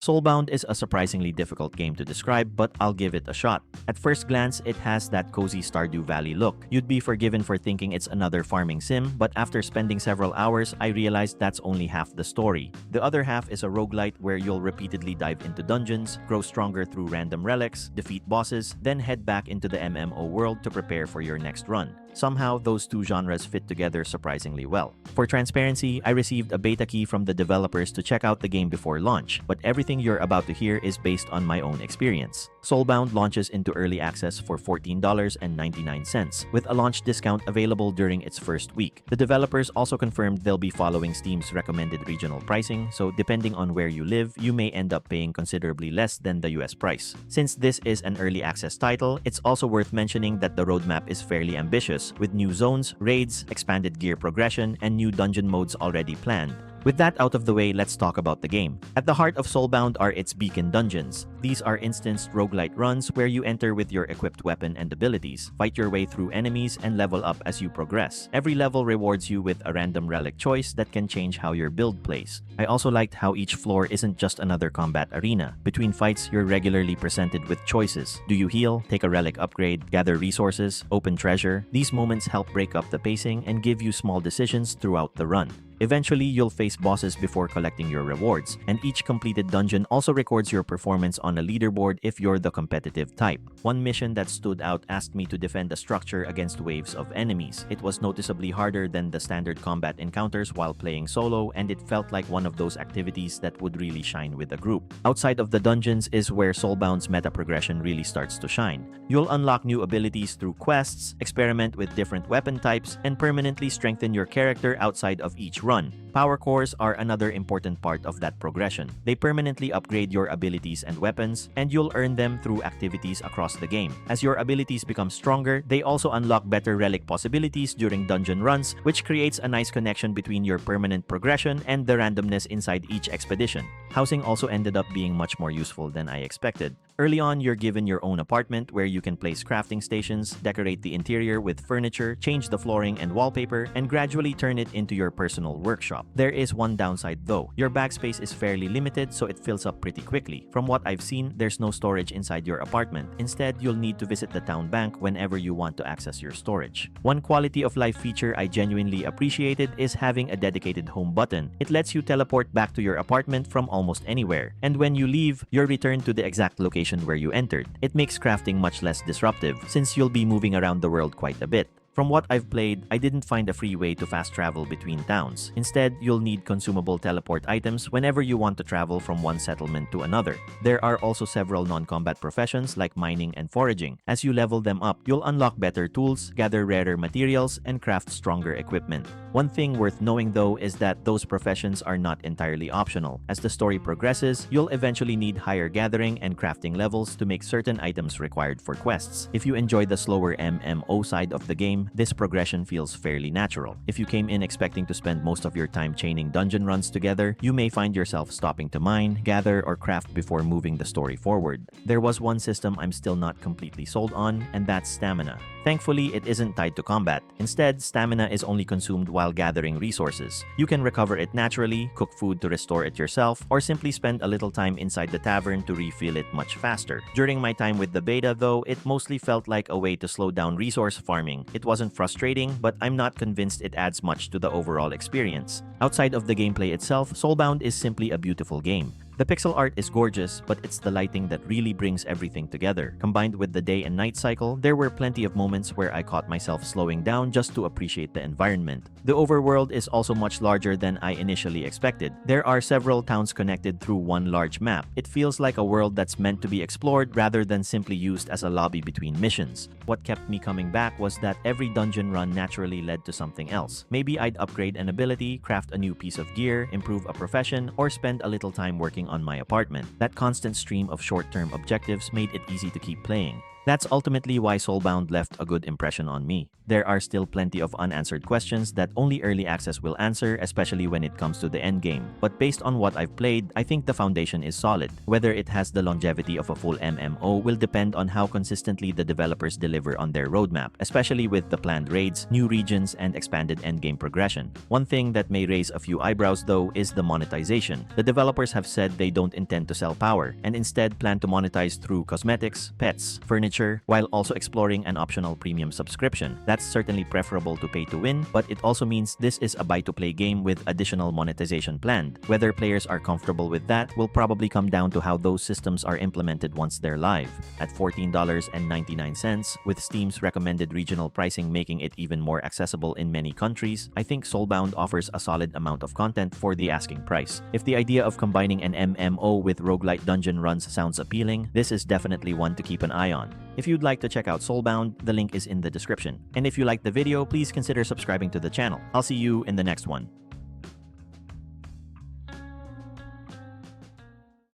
Soulbound is a surprisingly difficult game to describe, but I'll give it a shot. At first glance, it has that cozy Stardew Valley look. You'd be forgiven for thinking it's another farming sim, but after spending several hours, I realized that's only half the story. The other half is a roguelite where you'll repeatedly dive into dungeons, grow stronger through random relics, defeat bosses, then head back into the MMO world to prepare for your next run. Somehow, those two genres fit together surprisingly well. For transparency, I received a beta key from the developers to check out the game before launch, but everything you're about to hear is based on my own experience. Soulbound launches into early access for $14.99, with a launch discount available during its first week. The developers also confirmed they'll be following Steam's recommended regional pricing, so depending on where you live, you may end up paying considerably less than the US price. Since this is an early access title, it's also worth mentioning that the roadmap is fairly ambitious, with new zones, raids, expanded gear progression, and new dungeon modes already planned. With that out of the way, let's talk about the game. At the heart of Soulbound are its beacon dungeons. These are instanced roguelite runs where you enter with your equipped weapon and abilities, fight your way through enemies, and level up as you progress. Every level rewards you with a random relic choice that can change how your build plays. I also liked how each floor isn't just another combat arena. Between fights, you're regularly presented with choices. Do you heal, take a relic upgrade, gather resources, open treasure? These moments help break up the pacing and give you small decisions throughout the run. Eventually, you'll face bosses before collecting your rewards, and each completed dungeon also records your performance on a leaderboard if you're the competitive type. One mission that stood out asked me to defend a structure against waves of enemies. It was noticeably harder than the standard combat encounters while playing solo, and it felt like one of those activities that would really shine with a group. Outside of the dungeons is where Soulbound's meta progression really starts to shine. You'll unlock new abilities through quests, experiment with different weapon types, and permanently strengthen your character outside of each run. Power cores are another important part of that progression. They permanently upgrade your abilities and weapons, and you'll earn them through activities across the game. As your abilities become stronger, they also unlock better relic possibilities during dungeon runs, which creates a nice connection between your permanent progression and the randomness inside each expedition. Housing also ended up being much more useful than I expected. Early on, you're given your own apartment where you can place crafting stations, decorate the interior with furniture, change the flooring and wallpaper, and gradually turn it into your personal workshop. There is one downside though. Your backspace is fairly limited, so it fills up pretty quickly. From what I've seen, there's no storage inside your apartment. Instead, you'll need to visit the town bank whenever you want to access your storage. One quality of life feature I genuinely appreciated is having a dedicated home button. It lets you teleport back to your apartment from almost anywhere, and when you leave, you're returned to the exact location where you entered. It makes crafting much less disruptive since you'll be moving around the world quite a bit. From what I've played, I didn't find a free way to fast travel between towns. Instead, you'll need consumable teleport items whenever you want to travel from one settlement to another. There are also several non-combat professions like mining and foraging. As you level them up, you'll unlock better tools, gather rarer materials, and craft stronger equipment. One thing worth knowing though is that those professions are not entirely optional. As the story progresses, you'll eventually need higher gathering and crafting levels to make certain items required for quests. If you enjoy the slower MMO side of the game, this progression feels fairly natural. If you came in expecting to spend most of your time chaining dungeon runs together, you may find yourself stopping to mine, gather, or craft before moving the story forward. There was one system I'm still not completely sold on, and that's stamina. Thankfully, it isn't tied to combat. Instead, stamina is only consumed while gathering resources. You can recover it naturally, cook food to restore it yourself, or simply spend a little time inside the tavern to refill it much faster. During my time with the beta though, it mostly felt like a way to slow down resource farming. It wasn't frustrating, but I'm not convinced it adds much to the overall experience. Outside of the gameplay itself, Soulbound is simply a beautiful game. The pixel art is gorgeous, but it's the lighting that really brings everything together. Combined with the day and night cycle, there were plenty of moments where I caught myself slowing down just to appreciate the environment. The overworld is also much larger than I initially expected. There are several towns connected through one large map. It feels like a world that's meant to be explored rather than simply used as a lobby between missions. What kept me coming back was that every dungeon run naturally led to something else. Maybe I'd upgrade an ability, craft a new piece of gear, improve a profession, or spend a little time working on my apartment. That constant stream of short-term objectives made it easy to keep playing. That's ultimately why Soulbound left a good impression on me. There are still plenty of unanswered questions that only early access will answer, especially when it comes to the endgame. But based on what I've played, I think the foundation is solid. Whether it has the longevity of a full MMO will depend on how consistently the developers deliver on their roadmap, especially with the planned raids, new regions, and expanded endgame progression. One thing that may raise a few eyebrows though is the monetization. The developers have said they don't intend to sell power, and instead plan to monetize through cosmetics, pets, furniture, while also exploring an optional premium subscription. That's certainly preferable to pay to win, but it also means this is a buy-to-play game with additional monetization planned. Whether players are comfortable with that will probably come down to how those systems are implemented once they're live. At $14.99, with Steam's recommended regional pricing making it even more accessible in many countries, I think Soulbound offers a solid amount of content for the asking price. If the idea of combining an MMO with roguelite dungeon runs sounds appealing, this is definitely one to keep an eye on. If you'd like to check out Soulbound, the link is in the description. And if you liked the video, please consider subscribing to the channel. I'll see you in the next one.